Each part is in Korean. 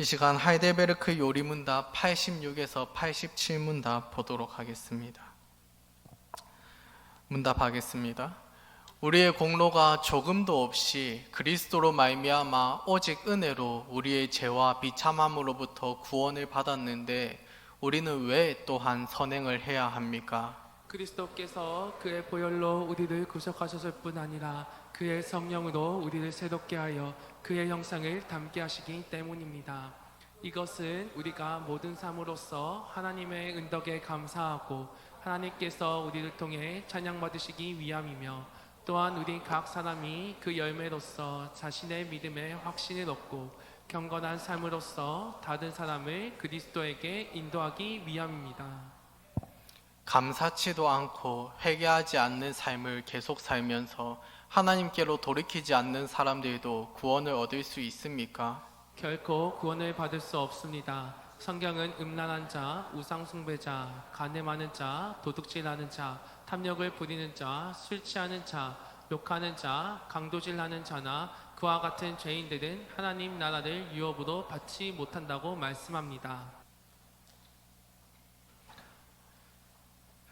이 시간 하이델베르크 요리문답 86에서 87문답 보도록 하겠습니다. 문답하겠습니다. 우리의 공로가 조금도 없이 그리스도로 말미암아 오직 은혜로 우리의 죄와 비참함으로부터 구원을 받았는데 우리는 왜 또한 선행을 해야 합니까? 그리스도께서 그의 보혈로 우리를 구속하셨을 뿐 아니라 그의 성령으로 우리를 새롭게 하여 그의 형상을 닮게 하시기 때문입니다. 이것은 우리가 모든 삶으로서 하나님의 은덕에 감사하고 하나님께서 우리를 통해 찬양받으시기 위함이며, 또한 우리 각 사람이 그 열매로서 자신의 믿음에 확신을 얻고 경건한 삶으로서 다른 사람을 그리스도에게 인도하기 위함입니다. 감사치도 않고 회개하지 않는 삶을 계속 살면서 하나님께로 돌이키지 않는 사람들도 구원을 얻을 수 있습니까? 결코 구원을 받을 수 없습니다. 성경은 음란한 자, 우상 숭배자, 간에 많은 자, 도둑질하는 자, 탐욕을 부리는 자, 술 취하는 자, 욕하는 자, 강도질하는 자나 그와 같은 죄인들은 하나님 나라를 유업으로 받지 못한다고 말씀합니다.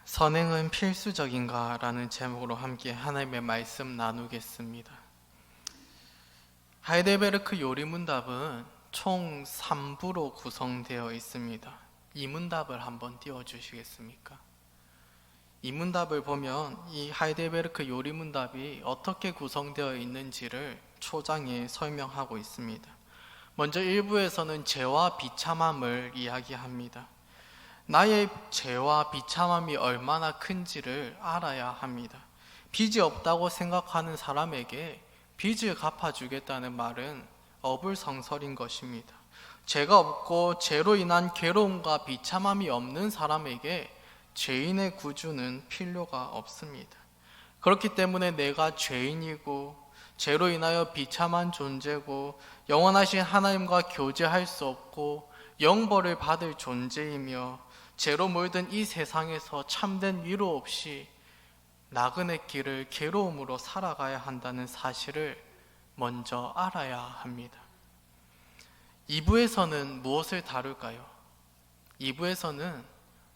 선행은 필수적인가? 라는 제목으로 함께 하나님의 말씀 나누겠습니다. 하이델베르크 요리문답은 총 3부로 구성되어 있습니다. 이 문답을 한번 띄워주시겠습니까? 이 문답을 보면 이 하이델베르크 요리문답이 어떻게 구성되어 있는지를 초장에 설명하고 있습니다. 먼저 1부에서는 죄와 비참함을 이야기합니다. 나의 죄와 비참함이 얼마나 큰지를 알아야 합니다. 빚이 없다고 생각하는 사람에게 빚을 갚아주겠다는 말은 어불성설인 것입니다. 죄가 없고 죄로 인한 괴로움과 비참함이 없는 사람에게 죄인의 구주는 필요가 없습니다. 그렇기 때문에 내가 죄인이고 죄로 인하여 비참한 존재고 영원하신 하나님과 교제할 수 없고 영벌을 받을 존재이며 죄로 물든 이 세상에서 참된 위로 없이 나그네 길을 괴로움으로 살아가야 한다는 사실을 먼저 알아야 합니다. 2부에서는 무엇을 다룰까요? 2부에서는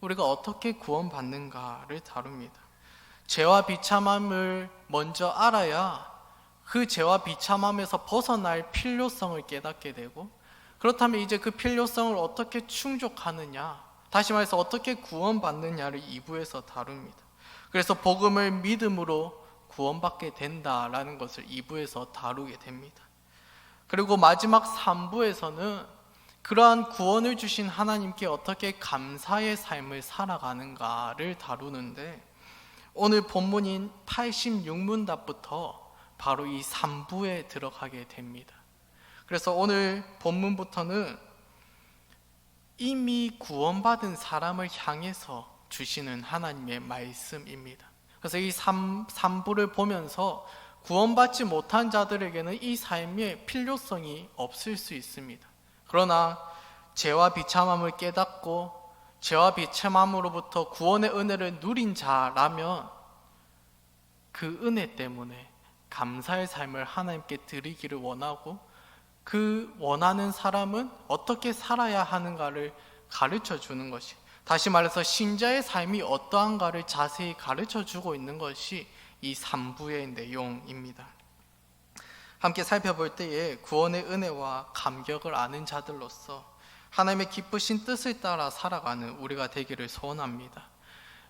우리가 어떻게 구원받는가를 다룹니다. 죄와 비참함을 먼저 알아야 그 죄와 비참함에서 벗어날 필요성을 깨닫게 되고, 그렇다면 이제 그 필요성을 어떻게 충족하느냐, 다시 말해서 어떻게 구원받느냐를 2부에서 다룹니다. 그래서 복음을 믿음으로 구원받게 된다라는 것을 2부에서 다루게 됩니다. 그리고 마지막 3부에서는 그러한 구원을 주신 하나님께 어떻게 감사의 삶을 살아가는가를 다루는데, 오늘 본문인 86문답부터 바로 이 3부에 들어가게 됩니다. 그래서 오늘 본문부터는 이미 구원받은 사람을 향해서 주시는 하나님의 말씀입니다. 그래서 이 3부를 보면서 구원받지 못한 자들에게는 이 삶의 필요성이 없을 수 있습니다. 그러나 죄와 비참함을 깨닫고 죄와 비참함으로부터 구원의 은혜를 누린 자라면 그 은혜 때문에 감사의 삶을 하나님께 드리기를 원하고, 그 원하는 사람은 어떻게 살아야 하는가를 가르쳐 주는 것이, 다시 말해서 신자의 삶이 어떠한가를 자세히 가르쳐 주고 있는 것이 이 3부의 내용입니다. 함께 살펴볼 때에 구원의 은혜와 감격을 아는 자들로서 하나님의 기쁘신 뜻을 따라 살아가는 우리가 되기를 소원합니다.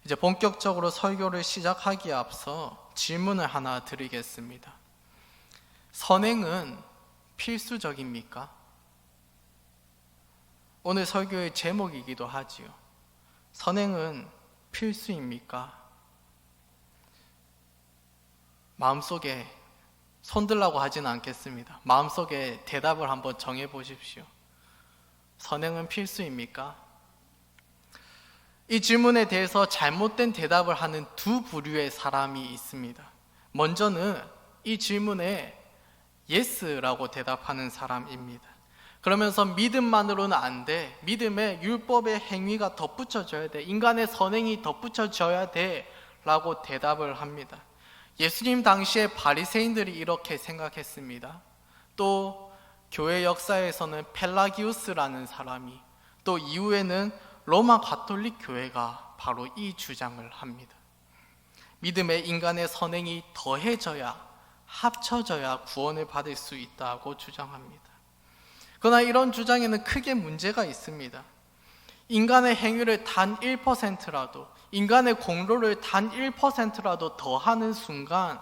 이제 본격적으로 설교를 시작하기에 앞서 질문을 하나 드리겠습니다. 선행은 필수적입니까? 오늘 설교의 제목이기도 하지요. 선행은 필수입니까? 마음속에 손들라고 하지는 않겠습니다. 마음속에 대답을 한번 정해 보십시오. 선행은 필수입니까? 이 질문에 대해서 잘못된 대답을 하는 두 부류의 사람이 있습니다. 먼저는 이 질문에 예스라고 대답하는 사람입니다. 그러면서 믿음만으로는 안 돼, 믿음에 율법의 행위가 덧붙여져야 돼, 인간의 선행이 덧붙여져야 돼 라고 대답을 합니다. 예수님 당시에 바리새인들이 이렇게 생각했습니다. 또 교회 역사에서는 펠라기우스라는 사람이, 또 이후에는 로마 가톨릭 교회가 바로 이 주장을 합니다. 믿음에 인간의 선행이 더해져야, 합쳐져야 구원을 받을 수 있다고 주장합니다. 그러나 이런 주장에는 크게 문제가 있습니다. 인간의 행위를 단 1%라도, 인간의 공로를 단 1%라도 더하는 순간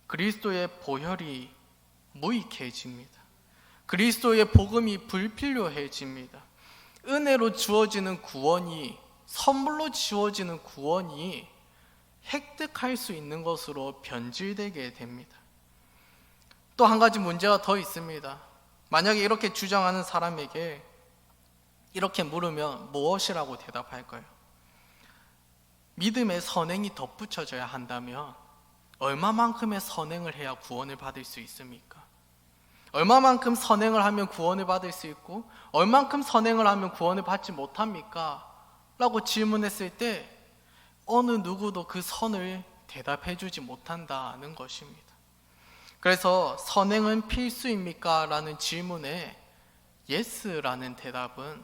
그리스도의 보혈이 무익해집니다. 그리스도의 복음이 불필요해집니다. 은혜로 주어지는 구원이, 선물로 주어지는 구원이 획득할 수 있는 것으로 변질되게 됩니다. 또 한 가지 문제가 더 있습니다. 만약에 이렇게 주장하는 사람에게 이렇게 물으면 무엇이라고 대답할까요? 믿음의 선행이 덧붙여져야 한다면 얼마만큼의 선행을 해야 구원을 받을 수 있습니까? 얼마만큼 선행을 하면 구원을 받을 수 있고 얼만큼 선행을 하면 구원을 받지 못합니까? 라고 질문했을 때 어느 누구도 그 선을 대답해 주지 못한다는 것입니다. 그래서 선행은 필수입니까? 라는 질문에 yes라는 대답은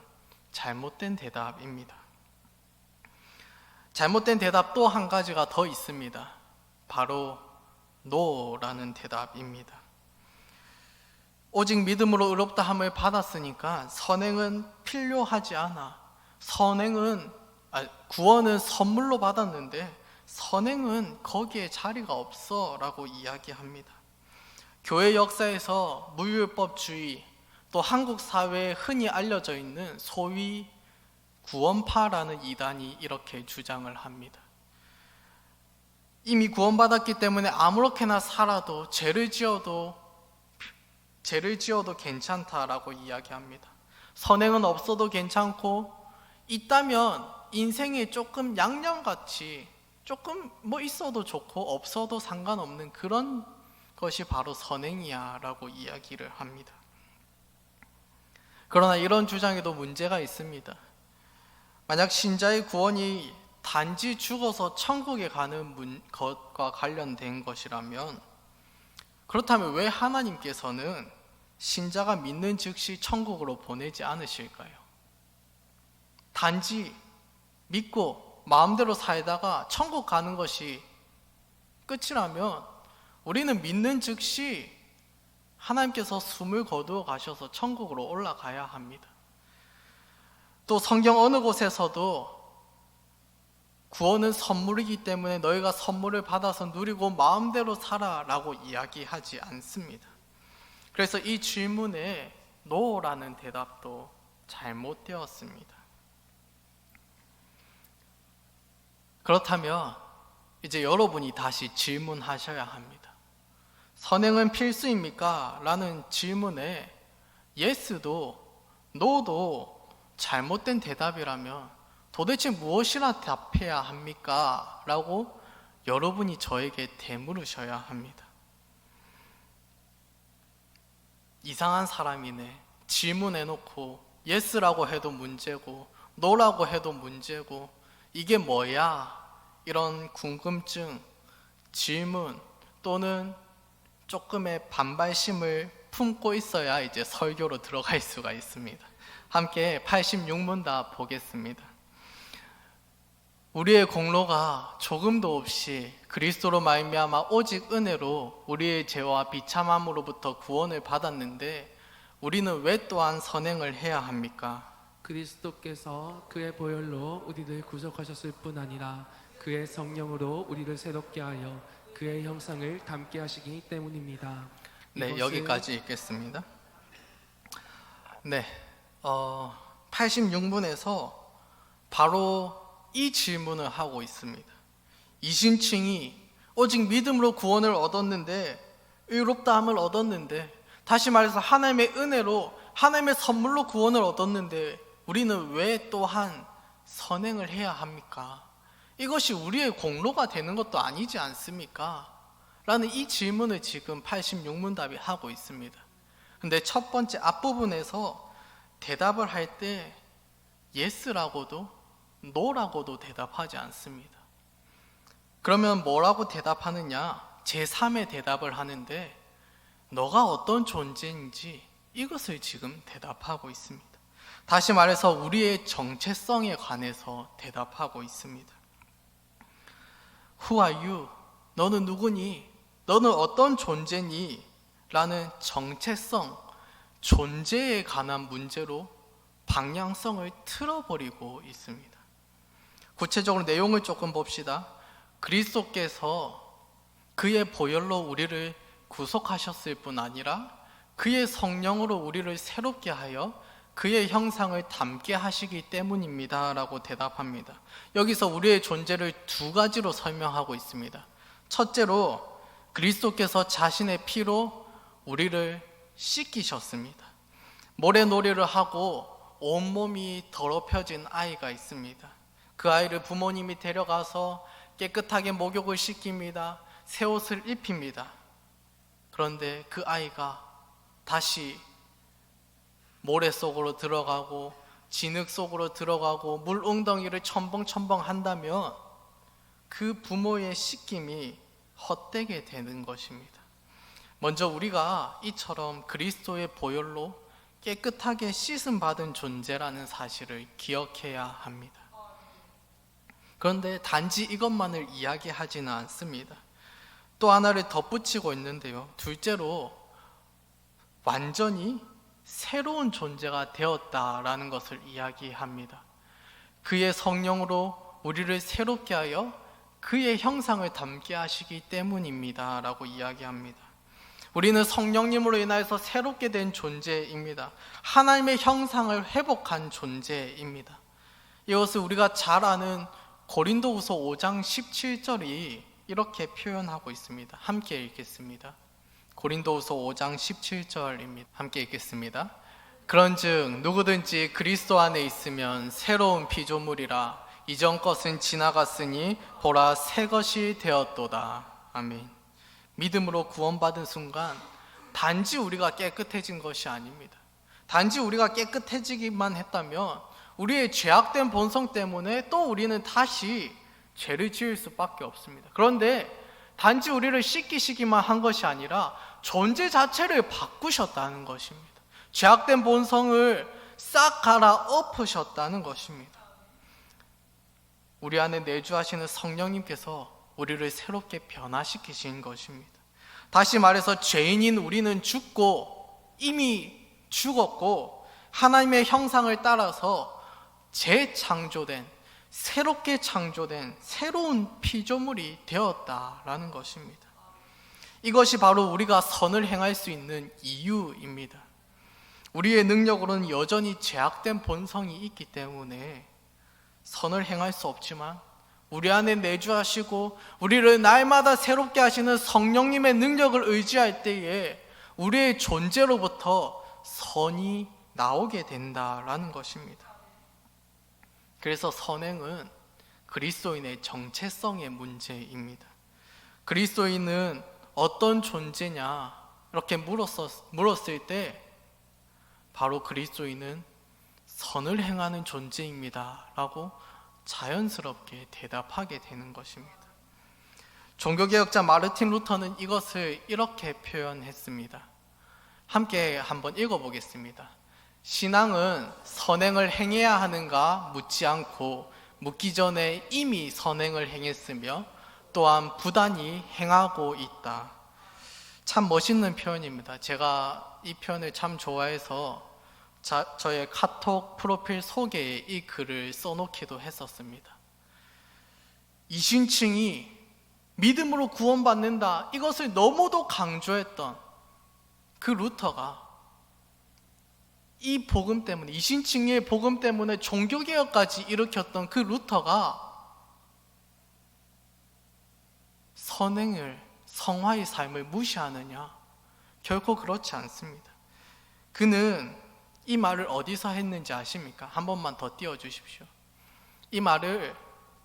잘못된 대답입니다. 잘못된 대답 또 한 가지가 더 있습니다. 바로 no라는 대답입니다. 오직 믿음으로 의롭다함을 받았으니까 선행은 필요하지 않아. 구원은 선물로 받았는데 선행은 거기에 자리가 없어 라고 이야기합니다. 교회 역사에서 무율법주의, 또 한국 사회에 흔히 알려져 있는 소위 구원파라는 이단이 이렇게 주장을 합니다. 이미 구원받았기 때문에 아무렇게나 살아도 죄를 지어도 괜찮다라고 이야기합니다. 선행은 없어도 괜찮고 있다면 인생에 조금 양념같이 조금 있어도 좋고 없어도 상관없는 그런 것이 바로 선행이야 라고 이야기를 합니다. 그러나 이런 주장에도 문제가 있습니다. 만약 신자의 구원이 단지 죽어서 천국에 가는 것과 관련된 것이라면, 그렇다면 왜 하나님께서는 신자가 믿는 즉시 천국으로 보내지 않으실까요? 단지 믿고 마음대로 살다가 천국 가는 것이 끝이라면 우리는 믿는 즉시 하나님께서 숨을 거두어 가셔서 천국으로 올라가야 합니다. 또 성경 어느 곳에서도 구원은 선물이기 때문에 너희가 선물을 받아서 누리고 마음대로 살아라고 이야기하지 않습니다. 그래서 이 질문에 no라는 대답도 잘못되었습니다. 그렇다면 이제 여러분이 다시 질문하셔야 합니다. 선행은 필수입니까? 라는 질문에 yes도 no도 잘못된 대답이라면 도대체 무엇이라 답해야 합니까? 라고 여러분이 저에게 되물으셔야 합니다. 이상한 사람이네. 질문해놓고 yes라고 해도 문제고 no라고 해도 문제고 이게 뭐야? 이런 궁금증, 질문 또는 조금의 반발심을 품고 있어야 이제 설교로 들어갈 수가 있습니다. 함께 86문답 보겠습니다. 우리의 공로가 조금도 없이 그리스도로 말미암아 오직 은혜로 우리의 죄와 비참함으로부터 구원을 받았는데 우리는 왜 또한 선행을 해야 합니까? 그리스도께서 그의 보혈로 우리를 구속하셨을 뿐 아니라 그의 성령으로 우리를 새롭게 하여 그의 형상을 담게 하시기 때문입니다. 네, 여기까지 읽겠습니다. 네, 86문에서 바로 이 질문을 하고 있습니다. 이신층이 오직 믿음으로 구원을 얻었는데, 의롭다함을 얻었는데, 다시 말해서 하나님의 은혜로, 하나님의 선물로 구원을 얻었는데 우리는 왜 또한 선행을 해야 합니까? 이것이 우리의 공로가 되는 것도 아니지 않습니까? 라는 이 질문을 지금 86문답이 하고 있습니다. 근데 첫 번째 앞부분에서 대답을 할 때 yes라고도 no라고도 대답하지 않습니다. 그러면 뭐라고 대답하느냐? 제3의 대답을 하는데 너가 어떤 존재인지 이것을 지금 대답하고 있습니다. 다시 말해서 우리의 정체성에 관해서 대답하고 있습니다. Who are you? 너는 누구니? 너는 어떤 존재니? 라는 정체성, 존재에 관한 문제로 방향성을 틀어버리고 있습니다. 구체적으로 내용을 조금 봅시다. 그리스도께서 그의 보혈로 우리를 구속하셨을 뿐 아니라 그의 성령으로 우리를 새롭게 하여 그의 형상을 닮게 하시기 때문입니다 라고 대답합니다. 여기서 우리의 존재를 두 가지로 설명하고 있습니다. 첫째로 그리스도께서 자신의 피로 우리를 씻기셨습니다. 모래놀이를 하고 온몸이 더럽혀진 아이가 있습니다. 그 아이를 부모님이 데려가서 깨끗하게 목욕을 시킵니다. 새 옷을 입힙니다. 그런데 그 아이가 다시 모래 속으로 들어가고 진흙 속으로 들어가고 물 웅덩이를 첨벙첨벙 한다면 그 부모의 씻김이 헛되게 되는 것입니다. 먼저 우리가 이처럼 그리스도의 보혈로 깨끗하게 씻음 받은 존재라는 사실을 기억해야 합니다. 그런데 단지 이것만을 이야기하지는 않습니다. 또 하나를 덧붙이고 있는데요. 둘째로 완전히 새로운 존재가 되었다라는 것을 이야기합니다. 그의 성령으로 우리를 새롭게 하여 그의 형상을 담게 하시기 때문입니다 라고 이야기합니다. 우리는 성령님으로 인하여서 새롭게 된 존재입니다. 하나님의 형상을 회복한 존재입니다. 이것을 우리가 잘 아는 고린도후서 5장 17절이 이렇게 표현하고 있습니다. 함께 읽겠습니다. 고린도후서 5장 17절입니다. 함께 읽겠습니다. 그런즉 누구든지 그리스도 안에 있으면 새로운 피조물이라 이전 것은 지나갔으니 보라 새 것이 되었도다. 아멘. 믿음으로 구원받은 순간 단지 우리가 깨끗해진 것이 아닙니다. 단지 우리가 깨끗해지기만 했다면 우리의 죄악된 본성 때문에 또 우리는 다시 죄를 지을 수밖에 없습니다. 그런데 단지 우리를 씻기시기만 한 것이 아니라 존재 자체를 바꾸셨다는 것입니다. 죄악된 본성을 싹 갈아엎으셨다는 것입니다. 우리 안에 내주하시는 성령님께서 우리를 새롭게 변화시키신 것입니다. 다시 말해서 죄인인 우리는 죽고 이미 죽었고 하나님의 형상을 따라서 재창조된, 새롭게 창조된 새로운 피조물이 되었다라는 것입니다. 이것이 바로 우리가 선을 행할 수 있는 이유입니다. 우리의 능력으로는 여전히 죄악된 본성이 있기 때문에 선을 행할 수 없지만 우리 안에 내주하시고 우리를 날마다 새롭게 하시는 성령님의 능력을 의지할 때에 우리의 존재로부터 선이 나오게 된다라는 것입니다. 그래서 선행은 그리스도인의 정체성의 문제입니다. 그리스도인은 어떤 존재냐 이렇게 물었을 때 바로 그리스도인은 선을 행하는 존재입니다 라고 자연스럽게 대답하게 되는 것입니다. 종교개혁자 마르틴 루터는 이것을 이렇게 표현했습니다. 함께 한번 읽어보겠습니다. 신앙은 선행을 행해야 하는가 묻지 않고 묻기 전에 이미 선행을 행했으며 또한 부단히 행하고 있다. 참 멋있는 표현입니다. 제가 이 표현을 참 좋아해서 저의 카톡 프로필 소개에 이 글을 써놓기도 했었습니다. 이신층이 믿음으로 구원받는다 이것을 너무도 강조했던 그 루터가 이 복음 때문에 이신층의 복음 때문에 종교개혁까지 일으켰던 그 루터가 선행을 성화의 삶을 무시하느냐? 결코 그렇지 않습니다. 그는 이 말을 어디서 했는지 아십니까? 한 번만 더 띄워주십시오. 이 말을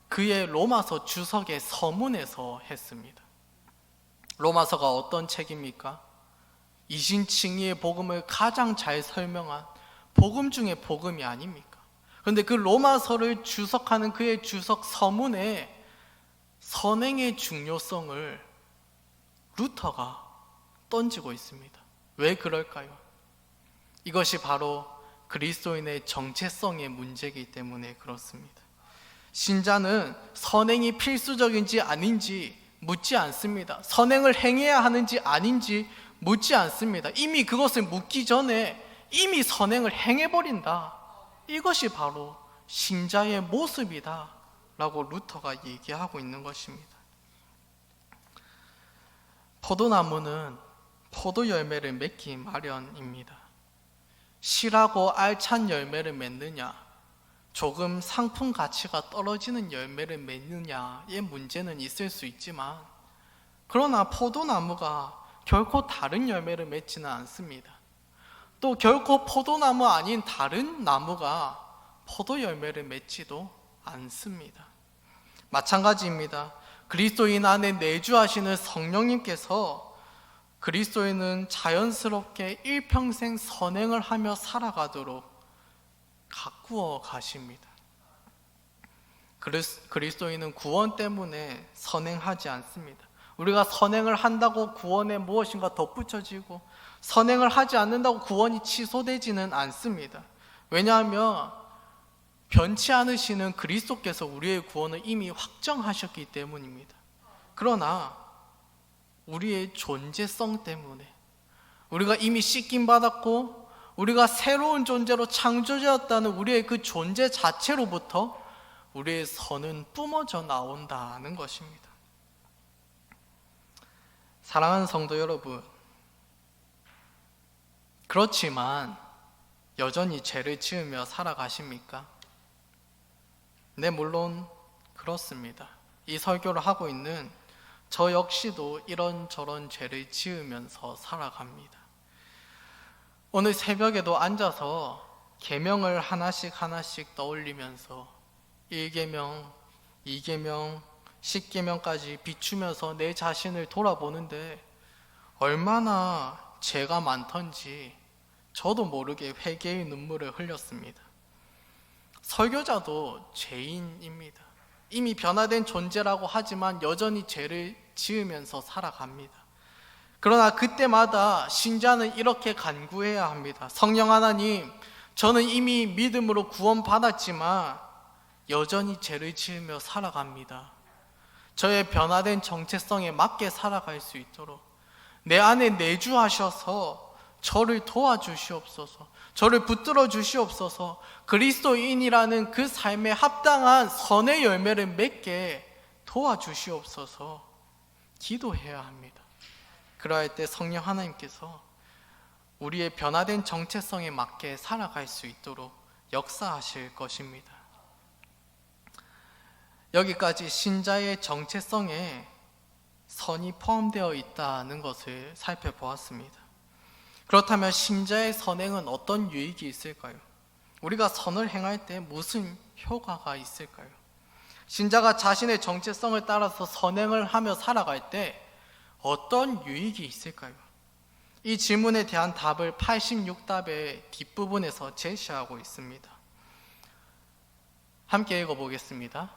그의 로마서 주석의 서문에서 했습니다. 로마서가 어떤 책입니까? 이신칭의의 복음을 가장 잘 설명한 복음 중에 복음이 아닙니까? 그런데 그 로마서를 주석하는 그의 주석 서문에 선행의 중요성을 루터가 던지고 있습니다. 왜 그럴까요? 이것이 바로 그리스도인의 정체성의 문제이기 때문에 그렇습니다. 신자는 선행이 필수적인지 아닌지 묻지 않습니다. 선행을 행해야 하는지 아닌지 묻지 않습니다. 이미 그것을 묻기 전에 이미 선행을 행해버린다. 이것이 바로 신자의 모습이다 라고 루터가 얘기하고 있는 것입니다. 포도나무는 포도 열매를 맺기 마련입니다. 실하고 알찬 열매를 맺느냐, 조금 상품 가치가 떨어지는 열매를 맺느냐의 문제는 있을 수 있지만, 그러나 포도나무가 결코 다른 열매를 맺지는 않습니다. 또 결코 포도나무 아닌 다른 나무가 포도 열매를 맺지도 않습니다. 마찬가지입니다. 그리스도인 안에 내주하시는 성령님께서 그리스도인은 자연스럽게 일평생 선행을 하며 살아가도록 가꾸어 가십니다. 그리스도인은 구원 때문에 선행하지 않습니다. 우리가 선행을 한다고 구원에 무엇인가 덧붙여지고 선행을 하지 않는다고 구원이 취소되지는 않습니다. 왜냐하면 변치 않으시는 그리스도께서 우리의 구원을 이미 확정하셨기 때문입니다. 그러나 우리의 존재성 때문에 우리가 이미 씻김 받았고 우리가 새로운 존재로 창조되었다는 우리의 그 존재 자체로부터 우리의 선은 뿜어져 나온다는 것입니다. 사랑하는 성도 여러분, 그렇지만 여전히 죄를 지으며 살아가십니까? 네, 물론 그렇습니다. 이 설교를 하고 있는 저 역시도 이런저런 죄를 지으면서 살아갑니다. 오늘 새벽에도 앉아서 계명을 하나씩 떠올리면서 1계명, 2계명, 10계명까지 비추면서 내 자신을 돌아보는데 얼마나 죄가 많던지 저도 모르게 회개의 눈물을 흘렸습니다. 설교자도 죄인입니다. 이미 변화된 존재라고 하지만 여전히 죄를 지으면서 살아갑니다. 그러나 그때마다 신자는 이렇게 간구해야 합니다. 성령 하나님, 저는 이미 믿음으로 구원받았지만 여전히 죄를 지으며 살아갑니다. 저의 변화된 정체성에 맞게 살아갈 수 있도록 내 안에 내주하셔서 저를 도와주시옵소서, 저를 붙들어 주시옵소서, 그리스도인이라는 그 삶에 합당한 선의 열매를 맺게 도와주시옵소서 기도해야 합니다. 그러할 때 성령 하나님께서 우리의 변화된 정체성에 맞게 살아갈 수 있도록 역사하실 것입니다. 여기까지 신자의 정체성에 선이 포함되어 있다는 것을 살펴보았습니다. 그렇다면 신자의 선행은 어떤 유익이 있을까요? 우리가 선을 행할 때 무슨 효과가 있을까요? 신자가 자신의 정체성을 따라서 선행을 하며 살아갈 때 어떤 유익이 있을까요? 이 질문에 대한 답을 86답의 뒷부분에서 제시하고 있습니다. 함께 읽어보겠습니다.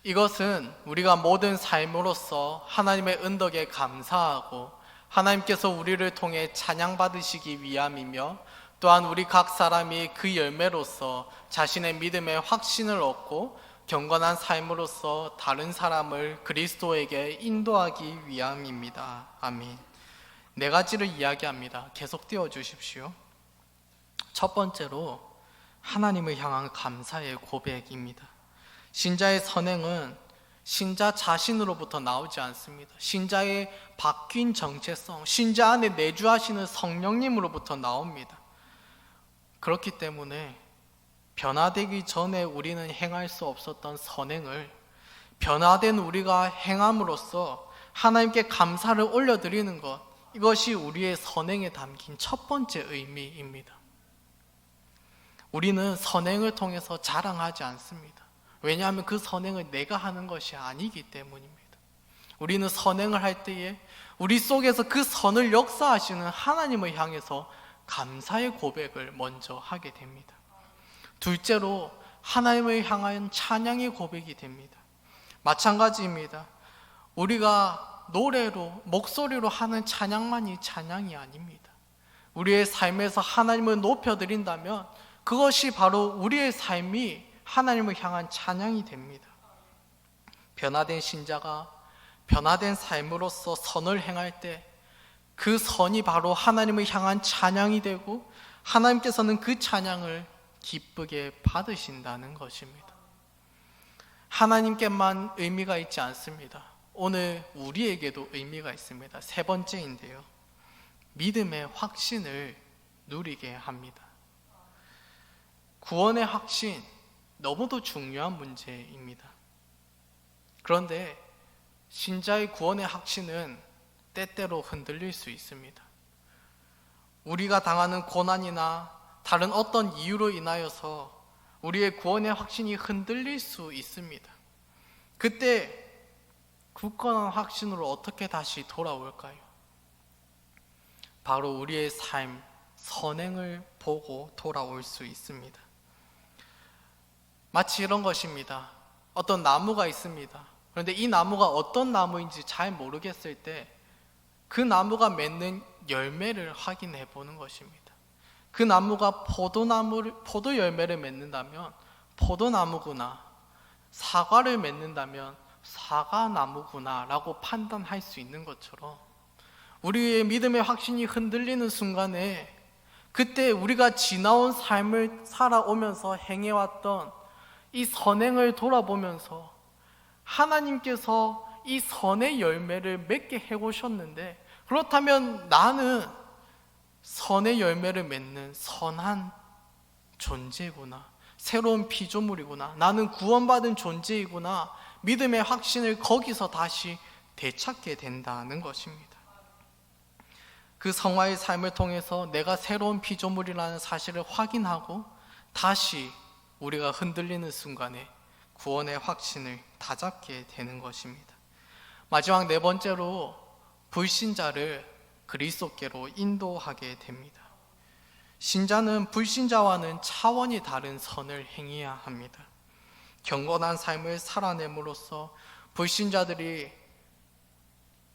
이것은 우리가 모든 삶으로서 하나님의 은덕에 감사하고 하나님께서 우리를 통해 찬양받으시기 위함이며 또한 우리 각 사람이 그 열매로서 자신의 믿음의 확신을 얻고 경건한 삶으로서 다른 사람을 그리스도에게 인도하기 위함입니다. 아멘. 네 가지를 이야기합니다. 계속 띄워주십시오. 첫 번째로 하나님을 향한 감사의 고백입니다. 신자의 선행은 신자 자신으로부터 나오지 않습니다. 신자의 바뀐 정체성, 신자 안에 내주하시는 성령님으로부터 나옵니다. 그렇기 때문에 변화되기 전에 우리는 행할 수 없었던 선행을 변화된 우리가 행함으로써 하나님께 감사를 올려드리는 것, 이것이 우리의 선행에 담긴 첫 번째 의미입니다. 우리는 선행을 통해서 자랑하지 않습니다. 왜냐하면 그 선행을 내가 하는 것이 아니기 때문입니다. 우리는 선행을 할 때에 우리 속에서 그 선을 역사하시는 하나님을 향해서 감사의 고백을 먼저 하게 됩니다. 둘째로 하나님을 향한 찬양의 고백이 됩니다. 마찬가지입니다. 우리가 노래로, 목소리로 하는 찬양만이 찬양이 아닙니다. 우리의 삶에서 하나님을 높여드린다면 그것이 바로 우리의 삶이 하나님을 향한 찬양이 됩니다. 변화된 신자가 변화된 삶으로서 선을 행할 때 그 선이 바로 하나님을 향한 찬양이 되고 하나님께서는 그 찬양을 기쁘게 받으신다는 것입니다. 하나님께만 의미가 있지 않습니다. 오늘 우리에게도 의미가 있습니다. 세 번째인데요, 믿음의 확신을 누리게 합니다. 구원의 확신, 너무도 중요한 문제입니다. 그런데 신자의 구원의 확신은 때때로 흔들릴 수 있습니다. 우리가 당하는 고난이나 다른 어떤 이유로 인하여서 우리의 구원의 확신이 흔들릴 수 있습니다. 그때 굳건한 확신으로 어떻게 다시 돌아올까요? 바로 우리의 삶, 선행을 보고 돌아올 수 있습니다. 마치 이런 것입니다. 어떤 나무가 있습니다. 그런데 이 나무가 어떤 나무인지 잘 모르겠을 때 그 나무가 맺는 열매를 확인해 보는 것입니다. 그 나무가 포도 열매를 맺는다면 포도나무구나, 사과를 맺는다면 사과나무구나 라고 판단할 수 있는 것처럼 우리의 믿음의 확신이 흔들리는 순간에 그때 우리가 지나온 삶을 살아오면서 행해왔던 이 선행을 돌아보면서 하나님께서 이 선의 열매를 맺게 해오셨는데, 그렇다면 나는 선의 열매를 맺는 선한 존재구나, 새로운 피조물이구나, 나는 구원받은 존재이구나, 믿음의 확신을 거기서 다시 되찾게 된다는 것입니다. 그 성화의 삶을 통해서 내가 새로운 피조물이라는 사실을 확인하고 다시 우리가 흔들리는 순간에 구원의 확신을 다잡게 되는 것입니다. 마지막 네 번째로 불신자를 그리스도께로 인도하게 됩니다. 신자는 불신자와는 차원이 다른 선을 행해야 합니다. 경건한 삶을 살아냄으로써 불신자들이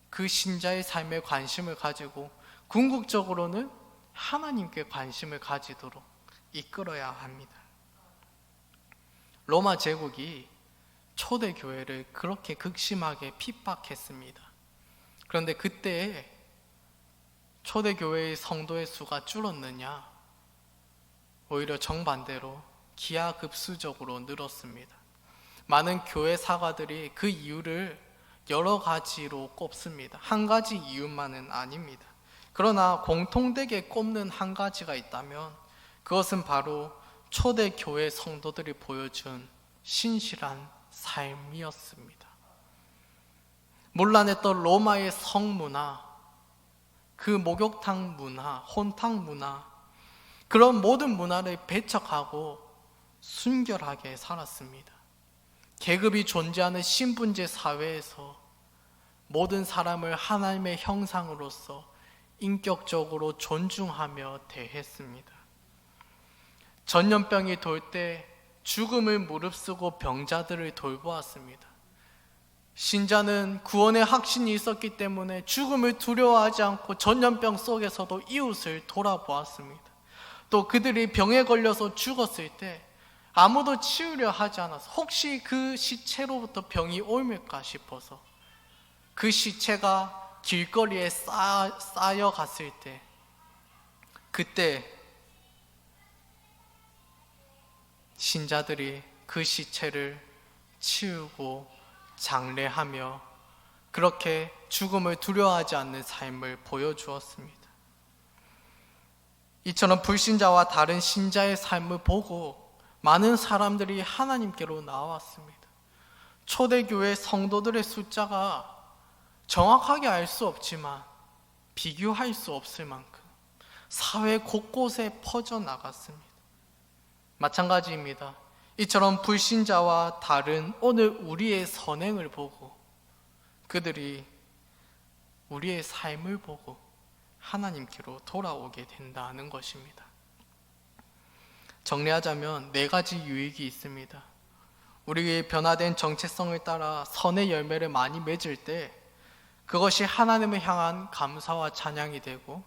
그 신자의 삶에 관심을 가지고 궁극적으로는 하나님께 관심을 가지도록 이끌어야 합니다. 로마 제국이 초대교회를 그렇게 극심하게 핍박했습니다. 그런데 그때 초대교회의 성도의 수가 줄었느냐? 오히려 정반대로 기하급수적으로 늘었습니다. 많은 교회 사가들이 그 이유를 여러 가지로 꼽습니다. 한 가지 이유만은 아닙니다. 그러나 공통되게 꼽는 한 가지가 있다면 그것은 바로 초대교회 성도들이 보여준 신실한 삶이었습니다. 문란했던 로마의 성문화, 그 목욕탕 문화, 혼탕 문화, 그런 모든 문화를 배척하고 순결하게 살았습니다. 계급이 존재하는 신분제 사회에서 모든 사람을 하나님의 형상으로서 인격적으로 존중하며 대했습니다. 전염병이 돌 때 죽음을 무릅쓰고 병자들을 돌보았습니다. 신자는 구원의 확신이 있었기 때문에 죽음을 두려워하지 않고 전염병 속에서도 이웃을 돌아보았습니다. 또 그들이 병에 걸려서 죽었을 때 아무도 치우려 하지 않아서 혹시 그 시체로부터 병이 옮을까 싶어서 그 시체가 길거리에 쌓여갔을 때 그때 신자들이 그 시체를 치우고 장례하며 그렇게 죽음을 두려워하지 않는 삶을 보여주었습니다. 이처럼 불신자와 다른 신자의 삶을 보고 많은 사람들이 하나님께로 나왔습니다. 초대교회 성도들의 숫자가 정확하게 알 수 없지만 비교할 수 없을 만큼 사회 곳곳에 퍼져나갔습니다. 마찬가지입니다. 이처럼 불신자와 다른 오늘 우리의 선행을 보고 그들이 우리의 삶을 보고 하나님께로 돌아오게 된다는 것입니다. 정리하자면 네 가지 유익이 있습니다. 우리의 변화된 정체성을 따라 선의 열매를 많이 맺을 때 그것이 하나님을 향한 감사와 찬양이 되고,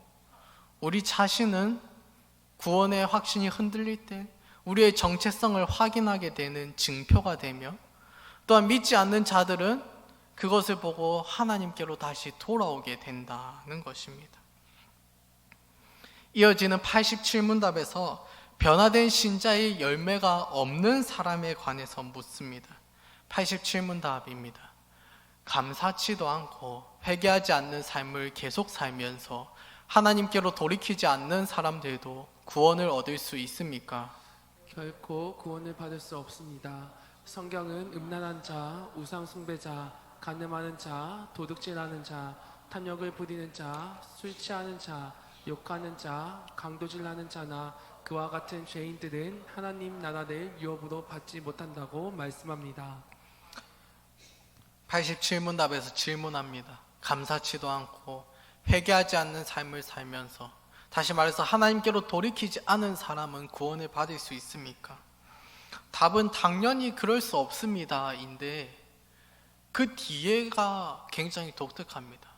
우리 자신은 구원의 확신이 흔들릴 때 우리의 정체성을 확인하게 되는 증표가 되며, 또한 믿지 않는 자들은 그것을 보고 하나님께로 다시 돌아오게 된다는 것입니다. 이어지는 87문답에서 변화된 신자의 열매가 없는 사람에 관해서 묻습니다. 87문답입니다. 감사치도 않고 회개하지 않는 삶을 계속 살면서 하나님께로 돌이키지 않는 사람들도 구원을 얻을 수 있습니까? 결코 구원을 받을 수 없습니다. 성경은 음란한 자, 우상 숭배자, 간음하는 자, 도둑질하는 자, 탐욕을 부리는 자, 술 취하는 자, 욕하는 자, 강도질하는 자나 그와 같은 죄인들은 하나님 나라를 유업으로 받지 못한다고 말씀합니다. 87문답에서 질문합니다. 감사치도 않고 회개하지 않는 삶을 살면서, 다시 말해서 하나님께로 돌이키지 않은 사람은 구원을 받을 수 있습니까? 답은 당연히 그럴 수 없습니다 인데, 그 뒤에가 굉장히 독특합니다.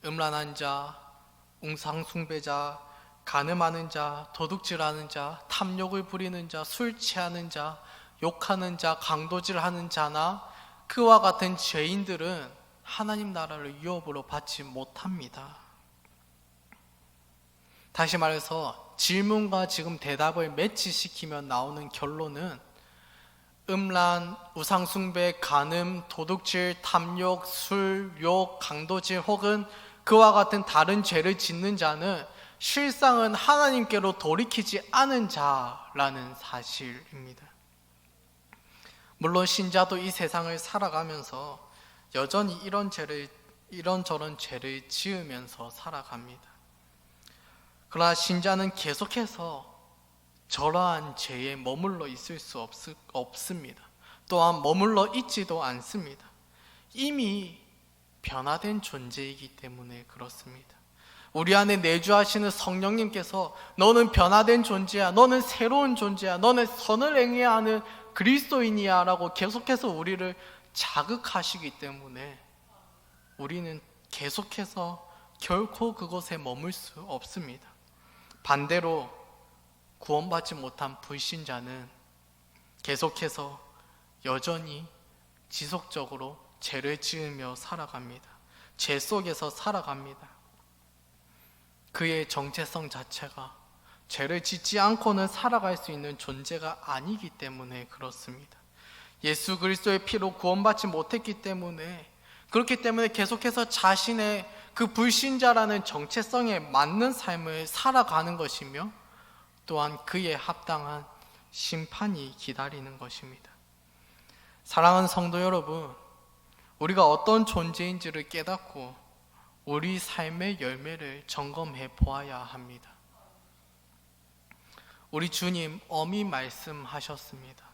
음란한 자, 웅상숭배자, 간음하는 자, 도둑질하는 자, 탐욕을 부리는 자, 술 취하는 자, 욕하는 자, 강도질하는 자나 그와 같은 죄인들은 하나님 나라를 유업으로 받지 못합니다. 다시 말해서 질문과 지금 대답을 매치시키며 나오는 결론은, 음란, 우상숭배, 간음, 도둑질, 탐욕, 술, 욕, 강도질 혹은 그와 같은 다른 죄를 짓는 자는 실상은 하나님께로 돌이키지 않은 자라는 사실입니다. 물론 신자도 이 세상을 살아가면서 여전히 이런저런 죄를 지으면서 살아갑니다. 그러나 신자는 계속해서 저러한 죄에 머물러 있을 수 없습니다. 또한 머물러 있지도 않습니다. 이미 변화된 존재이기 때문에 그렇습니다. 우리 안에 내주하시는 성령님께서 너는 변화된 존재야, 너는 새로운 존재야, 너는 선을 행해야 하는 그리스도인이야 라고 계속해서 우리를 자극하시기 때문에 우리는 계속해서 결코 그곳에 머물 수 없습니다. 반대로 구원받지 못한 불신자는 계속해서 여전히 지속적으로 죄를 지으며 살아갑니다. 죄 속에서 살아갑니다. 그의 정체성 자체가 죄를 짓지 않고는 살아갈 수 있는 존재가 아니기 때문에 그렇습니다. 예수 그리스도의 피로 구원받지 못했기 때문에, 그렇기 때문에 계속해서 자신의 그 불신자라는 정체성에 맞는 삶을 살아가는 것이며, 또한 그에 합당한 심판이 기다리는 것입니다. 사랑하는 성도 여러분, 우리가 어떤 존재인지를 깨닫고 우리 삶의 열매를 점검해 보아야 합니다. 우리 주님 엄히 말씀하셨습니다.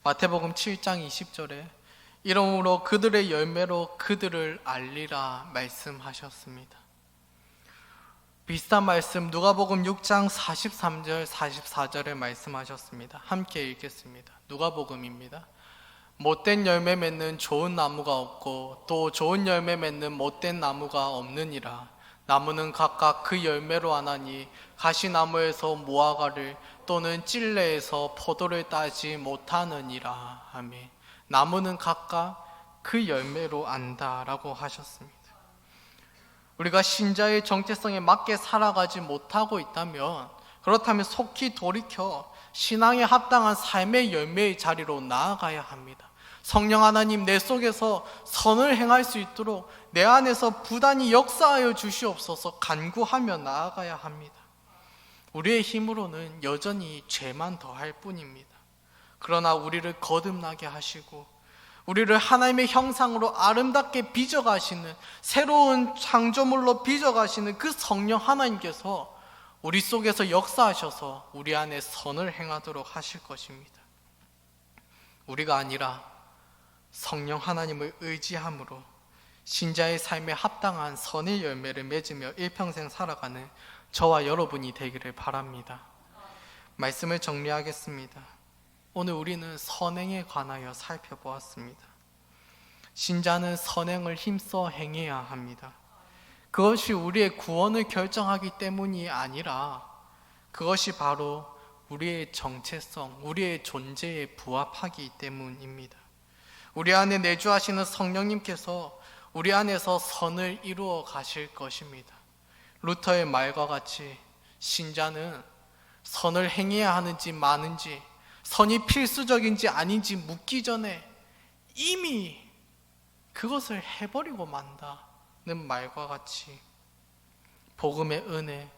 마태복음 7장 20절에 이러므로 그들의 열매로 그들을 알리라 말씀하셨습니다. 비슷한 말씀 누가복음 6장 43절 44절에 말씀하셨습니다. 함께 읽겠습니다. 누가복음입니다. 못된 열매 맺는 좋은 나무가 없고 또 좋은 열매 맺는 못된 나무가 없느니라. 나무는 각각 그 열매로 아나니 가시나무에서 무화과를 또는 찔레에서 포도를 따지 못하느니라. 아멘. 나무는 각각 그 열매로 안다라고 하셨습니다. 우리가 신자의 정체성에 맞게 살아가지 못하고 있다면, 그렇다면 속히 돌이켜 신앙에 합당한 삶의 열매의 자리로 나아가야 합니다. 성령 하나님 내 속에서 선을 행할 수 있도록 내 안에서 부단히 역사하여 주시옵소서 간구하며 나아가야 합니다. 우리의 힘으로는 여전히 죄만 더할 뿐입니다. 그러나 우리를 거듭나게 하시고 우리를 하나님의 형상으로 아름답게 빚어가시는, 새로운 창조물로 빚어가시는 그 성령 하나님께서 우리 속에서 역사하셔서 우리 안에 선을 행하도록 하실 것입니다. 우리가 아니라 성령 하나님을 의지함으로 신자의 삶에 합당한 선의 열매를 맺으며 일평생 살아가는 저와 여러분이 되기를 바랍니다. 말씀을 정리하겠습니다. 오늘 우리는 선행에 관하여 살펴보았습니다. 신자는 선행을 힘써 행해야 합니다. 그것이 우리의 구원을 결정하기 때문이 아니라 그것이 바로 우리의 정체성, 우리의 존재에 부합하기 때문입니다. 우리 안에 내주하시는 성령님께서 우리 안에서 선을 이루어 가실 것입니다. 루터의 말과 같이 신자는 선을 행해야 하는지 마는지, 선이 필수적인지 아닌지 묻기 전에 이미 그것을 해버리고 만다는 말과 같이 복음의 은혜,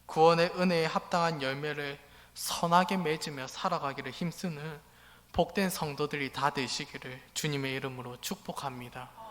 구원의 은혜에 합당한 열매를 선하게 맺으며 살아가기를 힘쓰는 복된 성도들이 다 되시기를 주님의 이름으로 축복합니다.